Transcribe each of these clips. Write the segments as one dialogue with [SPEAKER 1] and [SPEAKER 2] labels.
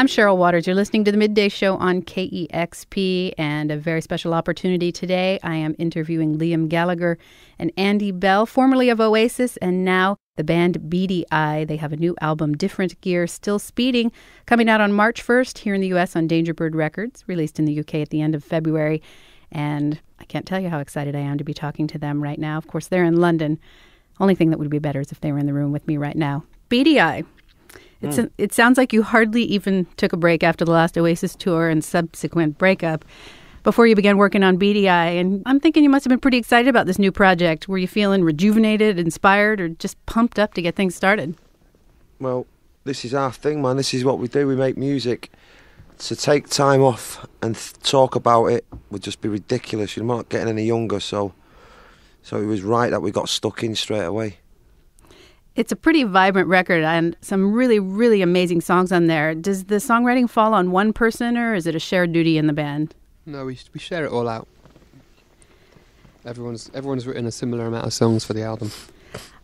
[SPEAKER 1] I'm Cheryl Waters. You're listening to the Midday Show on KEXP, and a very special opportunity today. I am interviewing Liam Gallagher and Andy Bell, formerly of Oasis, and now the band Beady Eye. They have a new album, Different Gear, Still Speeding, coming out on March 1st here in the U.S. on Dangerbird Records, released in the UK at the end of February. And I can't tell you how excited I am to be talking to them right now. Of course, they're in London. Only thing that would be better is if they were in the room with me right now. Beady Eye. It sounds like you hardly even took a break after the last Oasis tour and subsequent breakup before you began working on Beady Eye. And I'm thinking you must have been pretty excited about this new project. Were you feeling rejuvenated, inspired, or just pumped up to get things started?
[SPEAKER 2] Well, this is our thing, man. This is what we do. We make music. To take time off and talk about it would just be ridiculous. You're not getting any younger, so it was right that we got stuck in straight away.
[SPEAKER 1] It's a pretty vibrant record and some really, really amazing songs on there. Does the songwriting fall on one person, or is it a shared duty in the band?
[SPEAKER 3] No, we share it all out. Everyone's written a similar amount of songs for the album.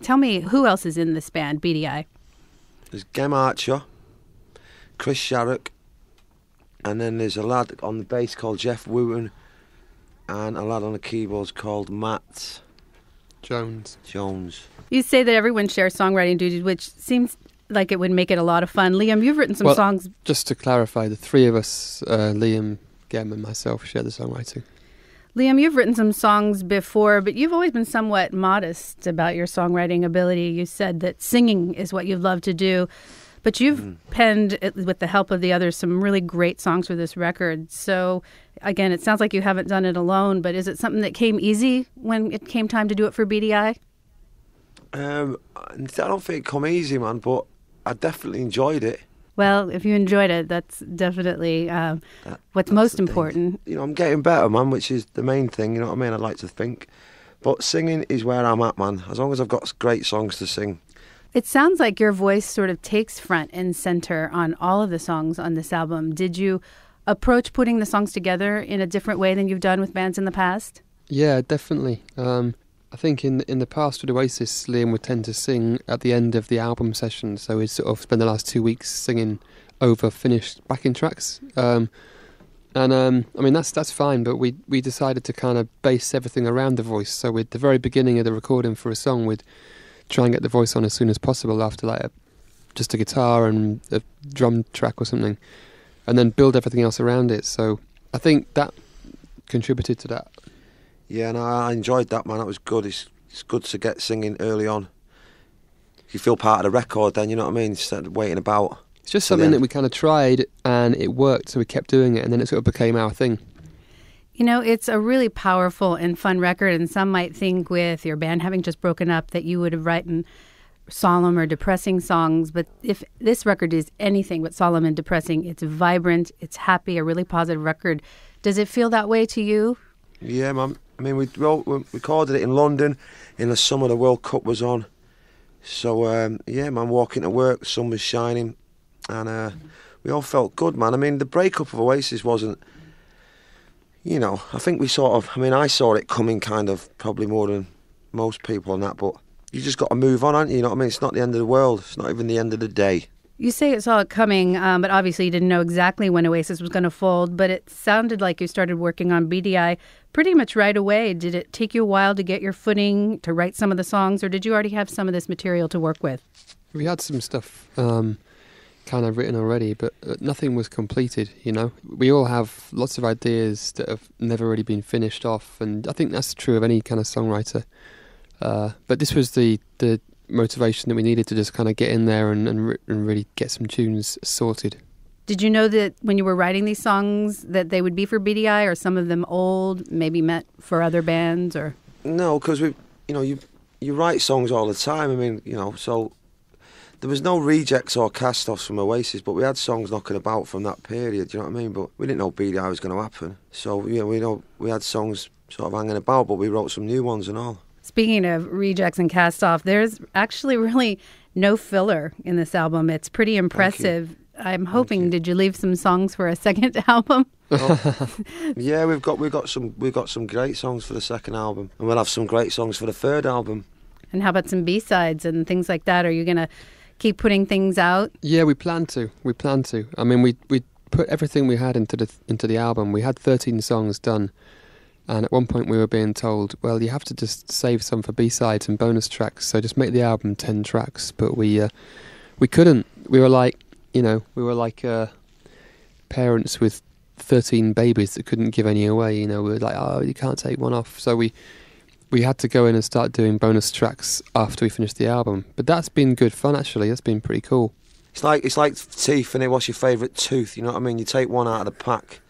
[SPEAKER 1] Tell me, who else is in this band, Beady Eye?
[SPEAKER 2] There's Gem Archer, Chris Sharrock, and then there's a lad on the bass called Jeff Wooten, and a lad on the keyboards called Matt
[SPEAKER 3] Jones.
[SPEAKER 1] You say that everyone shares songwriting duties, which seems like it would make it a lot of fun. Liam, you've written some songs.
[SPEAKER 3] Just to clarify, the three of us, Liam, Gem and myself, share the songwriting.
[SPEAKER 1] Liam, you've written some songs before, but you've always been somewhat modest about your songwriting ability. You said that singing is what you love to do, but you've penned, with the help of the others, some really great songs for this record. So, again, it sounds like you haven't done it alone, but is it something that came easy when it came time to do it for Beady Eye?
[SPEAKER 2] I don't think it come easy, man, but I definitely enjoyed it.
[SPEAKER 1] Well, if you enjoyed it, that's definitely what's most important.
[SPEAKER 2] You know, I'm getting better, man, which is the main thing, you know what I mean? I'd like to think. But singing is where I'm at, man, as long as I've got great songs to sing.
[SPEAKER 1] It sounds like your voice sort of takes front and center on all of the songs on this album. Did you approach putting the songs together in a different way than you've done with bands in the past?
[SPEAKER 3] Yeah, definitely. I think in the past with Oasis, Liam would tend to sing at the end of the album session, so he'd sort of spend the last 2 weeks singing over finished backing tracks. I mean, that's fine, but we decided to kind of base everything around the voice. So at the very beginning of the recording for a song, we'd try and get the voice on as soon as possible after just a guitar and a drum track or something, and then build everything else around it. So I think that contributed to that.
[SPEAKER 2] Yeah, no, I enjoyed that, man. That was good. It's good to get singing early on. You feel part of the record then, you know what I mean? Instead of waiting about.
[SPEAKER 3] It's just something that we kind of tried and it worked, so we kept doing it, and then it sort of became our thing.
[SPEAKER 1] You know, it's a really powerful and fun record, and some might think with your band having just broken up that you would have written solemn or depressing songs, but if this record is anything but solemn and depressing, it's vibrant, it's happy, a really positive record. Does it feel that way to you?
[SPEAKER 2] Yeah, man. I mean, we recorded it in London in the summer. The World Cup was on. So, yeah, man, walking to work, the sun was shining, and we all felt good, man. I mean, the breakup of Oasis wasn't, you know, I think I saw it coming kind of probably more than most people on that, but you just got to move on, aren't you? You know what I mean? It's not the end of the world. It's not even the end of the day.
[SPEAKER 1] You say you saw it coming, but obviously you didn't know exactly when Oasis was going to fold, but it sounded like you started working on Beady Eye pretty much right away. Did it take you a while to get your footing, to write some of the songs, or did you already have some of this material to work with?
[SPEAKER 3] We had some stuff kind of written already, but nothing was completed, you know. We all have lots of ideas that have never really been finished off, and I think that's true of any kind of songwriter. But this was the motivation that we needed to just kind of get in there and really get some tunes sorted.
[SPEAKER 1] Did you know that when you were writing these songs that they would be for Beady Eye, or some of them old, maybe meant for other bands? Or
[SPEAKER 2] no, because you write songs all the time. I mean, you know, so there was no rejects or cast-offs from Oasis, but we had songs knocking about from that period. Do you know what I mean? But we didn't know Beady Eye was going to happen. So we had songs sort of hanging about, but we wrote some new ones and all.
[SPEAKER 1] Speaking of rejects and cast-off, there's actually really no filler in this album. It's pretty impressive. I'm hoping, did you leave some songs for a second album?
[SPEAKER 2] Oh. Yeah, we've got some great songs for the second album, and we'll have some great songs for the third album.
[SPEAKER 1] And how about some B-sides and things like that? Are you going to keep putting things out?
[SPEAKER 3] Yeah, we plan to. I mean, we put everything we had into the album. We had 13 songs done, and at one point we were being told, well, you have to just save some for B-sides and bonus tracks, so just make the album 10 tracks. But we couldn't. We were like, parents with 13 babies that couldn't give any away. We were like, oh, you can't take one off. So we had to go in and start doing bonus tracks after we finished the album. But that's been good fun, actually. That's been pretty cool.
[SPEAKER 2] It's like teeth, and what's your favourite tooth? You know what I mean? You take one out of the pack,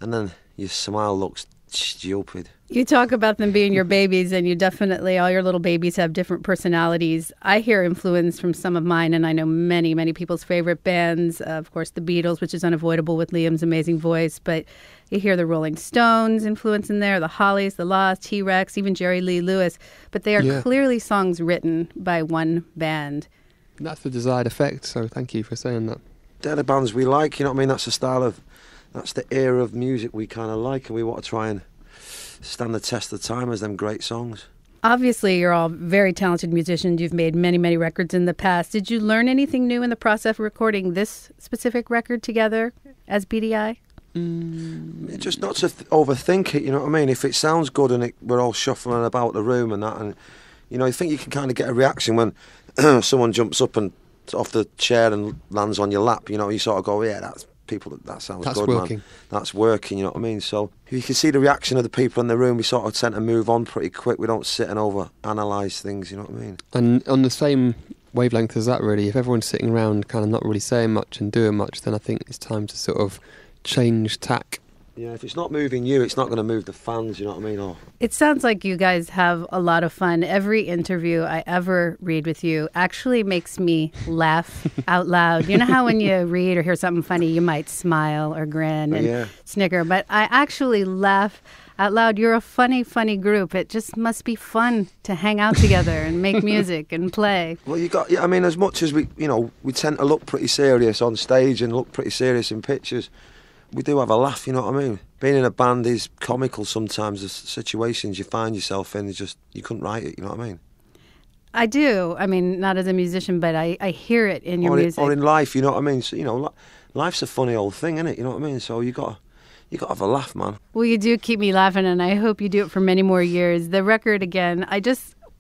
[SPEAKER 2] and then your smile looks stupid.
[SPEAKER 1] You talk about them being your babies, and you definitely, all your little babies have different personalities. I hear influence from some of mine, and I know many, many people's favorite bands. Of course, the Beatles, which is unavoidable with Liam's amazing voice, but you hear the Rolling Stones influence in there, the Hollies, the Laws, T-Rex, even Jerry Lee Lewis. But they are clearly songs written by one band.
[SPEAKER 3] That's the desired effect, so thank you for saying that.
[SPEAKER 2] They're the bands we like, you know what I mean? That's the era of music we kind of like, and we want to try and stand the test of time as them great songs.
[SPEAKER 1] Obviously, you're all very talented musicians. You've made many, many records in the past. Did you learn anything new in the process of recording this specific record together as Beady Eye?
[SPEAKER 2] Just not to overthink it, you know what I mean? If it sounds good and we're all shuffling about the room and that, and you think you can kind of get a reaction when someone jumps up and off the chair and lands on your lap, you sort of go, yeah, that sounds good,
[SPEAKER 3] working.
[SPEAKER 2] Man. That's working, you know what I mean? So if you can see the reaction of the people in the room, we sort of tend to move on pretty quick. We don't sit and over-analyse things, you know what I mean?
[SPEAKER 3] And on the same wavelength as that, really, if everyone's sitting around kind of not really saying much and doing much, then I think it's time to sort of change tack.
[SPEAKER 2] Yeah, if it's not moving you, it's not going to move the fans, you know what I mean?
[SPEAKER 1] It sounds like you guys have a lot of fun. Every interview I ever read with you actually makes me laugh out loud. You know how when you read or hear something funny, you might smile or grin and snicker, but I actually laugh out loud. You're a funny, funny group. It just must be fun to hang out together and make music and play.
[SPEAKER 2] Well, as much as we tend to look pretty serious on stage and look pretty serious in pictures, we do have a laugh, you know what I mean? Being in a band is comical sometimes. The situations you find yourself in, you couldn't write it, you know what I mean?
[SPEAKER 1] I do. I mean, not as a musician, but I hear it in your music.
[SPEAKER 2] Or in life, you know what I mean? So, life's a funny old thing, isn't it? You know what I mean? So you got to have a laugh, man.
[SPEAKER 1] Well, you do keep me laughing, and I hope you do it for many more years. The record, again,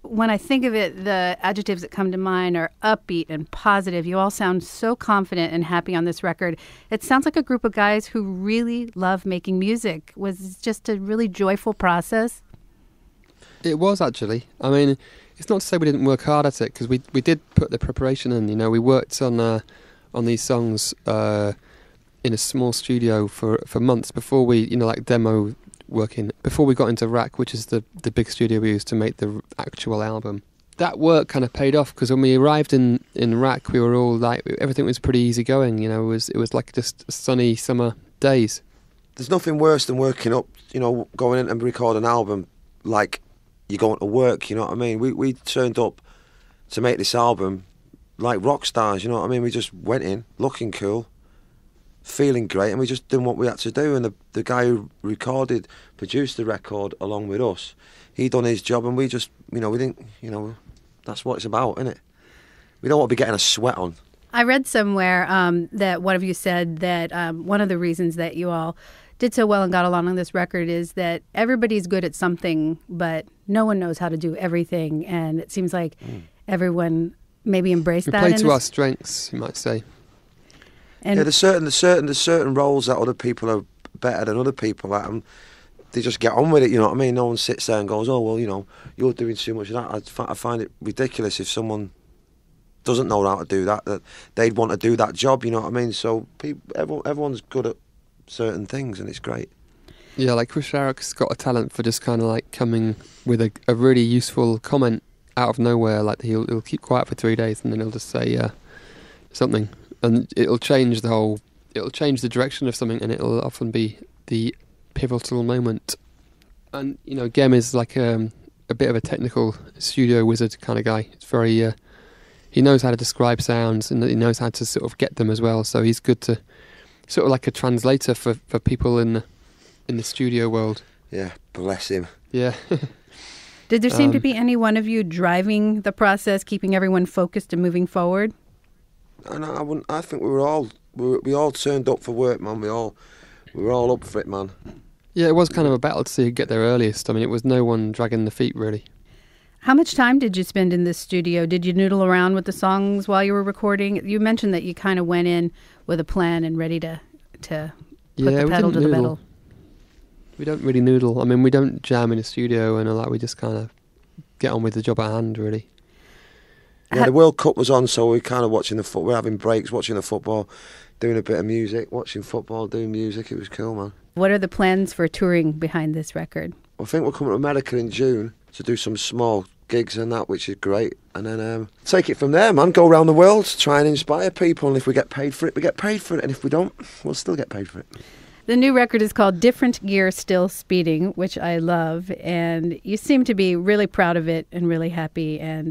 [SPEAKER 1] when I think of it, the adjectives that come to mind are upbeat and positive. You all sound so confident and happy on this record. It sounds like a group of guys who really love making music. Was it just a really joyful process?
[SPEAKER 3] It was, actually. I mean, it's not to say we didn't work hard at it, because we did put the preparation in. We worked on these songs in a small studio for months before we, demo working, before we got into Rack, which is the big studio we used to make the actual album. That work kind of paid off, because when we arrived in Rack, we were all like, everything was pretty easy going. It was like just sunny summer days.
[SPEAKER 2] There's nothing worse than working up, going in and record an album like you're going to work, you know what I mean? We turned up to make this album like rock stars, you know what I mean? We just went in looking cool, feeling great, and we just did what we had to do. And the guy who produced the record along with us, he done his job, and we just, we didn't, that's what it's about, isn't it? We don't want to be getting a sweat on.
[SPEAKER 1] I read somewhere that one of you said that one of the reasons that you all did so well and got along on this record is that everybody's good at something, but no one knows how to do everything. And it seems like everyone maybe embraced that.
[SPEAKER 3] We play to our strengths, you might say.
[SPEAKER 1] And
[SPEAKER 2] there's certain roles that other people are better than other people at, and they just get on with it, you know what I mean? No one sits there and goes, oh, well, you're doing too much of that. I find it ridiculous if someone doesn't know how to do that they'd want to do that job, you know what I mean? So everyone's good at certain things, and it's great.
[SPEAKER 3] Yeah, like Chris Sharrock's got a talent for just kind of like coming with a really useful comment out of nowhere. Like he'll keep quiet for 3 days, and then he'll just say something, and it'll change the direction of something, and it'll often be the pivotal moment. And Gem is like a bit of a technical studio wizard kind of guy. It's very he knows how to describe sounds, and he knows how to sort of get them as well. So he's good to sort of like a translator for people in the studio world.
[SPEAKER 2] Yeah, bless him.
[SPEAKER 3] Yeah.
[SPEAKER 1] Did there seem to be any one of you driving the process, keeping everyone focused and moving forward?
[SPEAKER 2] And I wouldn't. I think we all turned up for work, man. We were all up for it, man.
[SPEAKER 3] Yeah, it was kind of a battle to see who'd get there earliest. I mean, it was no one dragging the feet, really.
[SPEAKER 1] How much time did you spend in this studio? Did you noodle around with the songs while you were recording? You mentioned that you kind of went in with a plan and ready to put the pedal to the metal.
[SPEAKER 3] We don't really noodle. I mean, we don't jam in a studio and all that. We just kind of get on with the job at hand, really.
[SPEAKER 2] Yeah, the World Cup was on, so we're kind of watching the football. We're having breaks, watching the football, doing a bit of music, watching football, doing music. It was cool, man.
[SPEAKER 1] What are the plans for touring behind this record?
[SPEAKER 2] I think we're coming to America in June to do some small gigs and that, which is great. And then take it from there, man. Go around the world, try and inspire people. And if we get paid for it, we get paid for it. And if we don't, we'll still get paid for it.
[SPEAKER 1] The new record is called Different Gear Still Speeding, which I love. And you seem to be really proud of it and really happy. And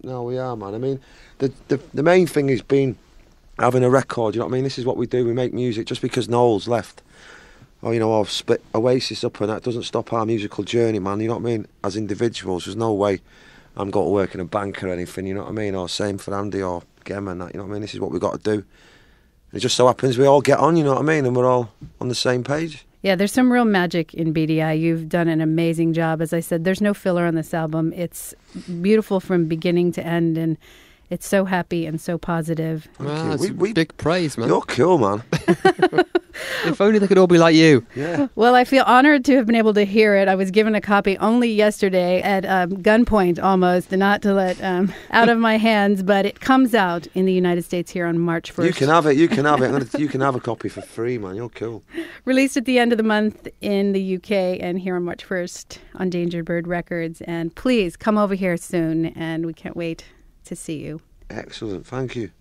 [SPEAKER 2] no, we are, man. I mean, the main thing has been having a record. You know what I mean? This is what we do. We make music. Just because Noel's left, or, you know, I've split Oasis up, and that doesn't stop our musical journey, man. You know what I mean? As individuals, there's no way I'm going to work in a bank or anything, you know what I mean? Or same for Andy or Gemma and that, you know what I mean? This is what we've got to do. It just so happens we all get on, you know what I mean? And we're all on the same page.
[SPEAKER 1] Yeah, there's some real magic in Beady Eye. You've done an amazing job. As I said, there's no filler on this album. It's beautiful from beginning to end, and it's so happy and so positive.
[SPEAKER 3] Wow, that's big praise, man.
[SPEAKER 2] You're cool, man.
[SPEAKER 3] If only they could all be like you.
[SPEAKER 2] Yeah.
[SPEAKER 1] Well, I feel honored to have been able to hear it. I was given a copy only yesterday at gunpoint almost, not to let out of my hands, but it comes out in the United States here on March 1st.
[SPEAKER 2] You can have it. You can have it. You can have a copy for free, man. You're cool.
[SPEAKER 1] Released at the end of the month in the UK and here on March 1st on Danger Bird Records. And please come over here soon, and we can't wait to see you.
[SPEAKER 2] Excellent. Thank you.